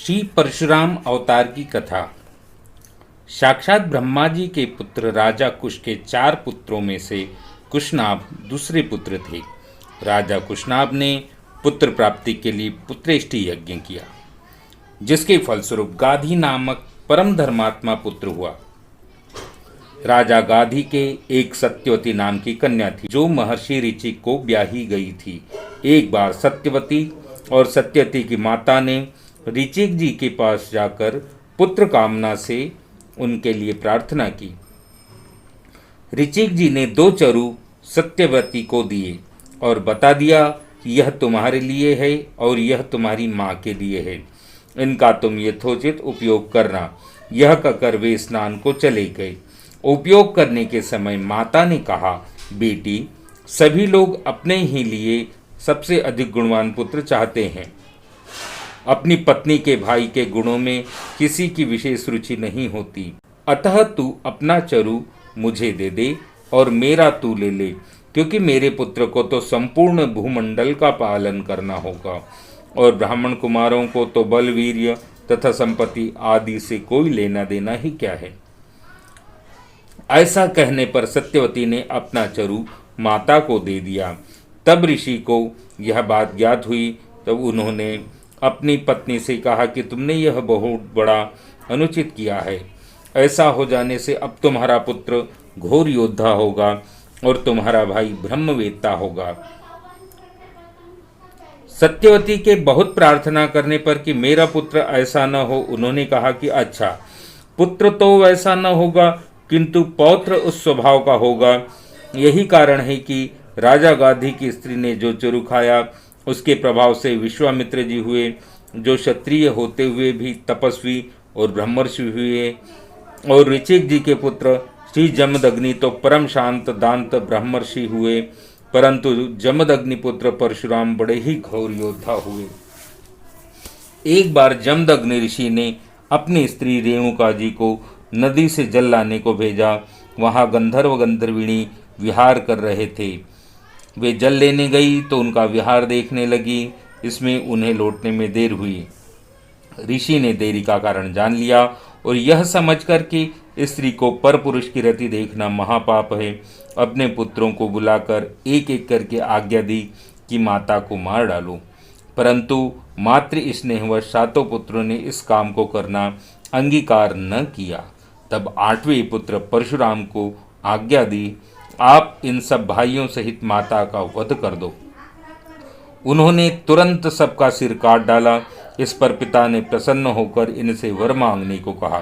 श्री परशुराम अवतार की कथा। साक्षात ब्रह्मा जी के पुत्र राजा कुश के 4 पुत्रों में से कुशनाभ दूसरे पुत्र थे। राजा कुशनाभ ने पुत्र प्राप्ति के लिए पुत्रेष्टि यज्ञ किया, जिसके फलस्वरूप गाधी नामक परम धर्मात्मा पुत्र हुआ। राजा गाधी के एक सत्यवती नाम की कन्या थी, जो महर्षि ऋचिक को ब्याही गई थी। एक बार सत्यवती और सत्यवती की माता ने ऋचिक जी के पास जाकर पुत्र कामना से उनके लिए प्रार्थना की। ऋचिक जी ने 2 चरु सत्यवती को दिए और बता दिया कि यह तुम्हारे लिए है और यह तुम्हारी माँ के लिए है। इनका तुम यथोचित उपयोग करना। यह कहकर वे स्नान को चले गए। उपयोग करने के समय माता ने कहा, बेटी, सभी लोग अपने ही लिए सबसे अधिक गुणवान पुत्र चाहते हैं। अपनी पत्नी के भाई के गुणों में किसी की विशेष रुचि नहीं होती। अतः तू अपना चरु मुझे दे दे और मेरा तू ले ले, क्योंकि मेरे पुत्र को तो संपूर्ण भूमंडल का पालन करना होगा और ब्राह्मण कुमारों को तो बल, वीर्य तथा संपत्ति आदि से कोई लेना देना ही क्या है। ऐसा कहने पर सत्यवती ने अपना चरु माता को दे दिया। तब ऋषि को यह बात ज्ञात हुई। तब उन्होंने अपनी पत्नी से कहा कि तुमने यह बहुत बड़ा अनुचित किया है। ऐसा हो जाने से अब तुम्हारा पुत्र घोर योद्धा होगा और तुम्हारा भाई ब्रह्मवेत्ता होगा। सत्यवती के बहुत प्रार्थना करने पर कि मेरा पुत्र ऐसा न हो, उन्होंने कहा कि अच्छा, पुत्र तो वैसा न होगा, किंतु पौत्र उस स्वभाव का होगा। यही कारण है कि राजा गाधी की स्त्री ने जो चरु खाया, उसके प्रभाव से विश्वामित्र जी हुए, जो क्षत्रिय होते हुए भी तपस्वी और ब्रह्मर्षि हुए, और ऋचिक जी के पुत्र श्री जमदग्नि तो परम शांत दांत ब्रह्मर्षि हुए, परंतु जमदग्नि पुत्र परशुराम बड़े ही घोर योद्धा हुए। एक बार जमदग्नि ऋषि ने अपनी स्त्री रेणुका जी को नदी से जल लाने को भेजा। वहाँ गंधर्व गंधर्विणी विहार कर रहे थे। वे जल लेने गई तो उनका विहार देखने लगी। इसमें उन्हें लौटने में देर हुई। ऋषि ने देरी का कारण जान लिया और यह समझकर कि स्त्री को परपुरुष की रति देखना महापाप है, अपने पुत्रों को बुलाकर एक एक करके आज्ञा दी कि माता को मार डालो। परंतु मातृ स्नेहवश 7 पुत्रों ने इस काम को करना अंगीकार न किया। तब 8वें पुत्र परशुराम को आज्ञा दी, आप इन सब भाइयों सहित माता का वध कर दो। उन्होंने तुरंत सबका सिर काट डाला। इस पर पिता ने प्रसन्न होकर इनसे वर मांगने को कहा।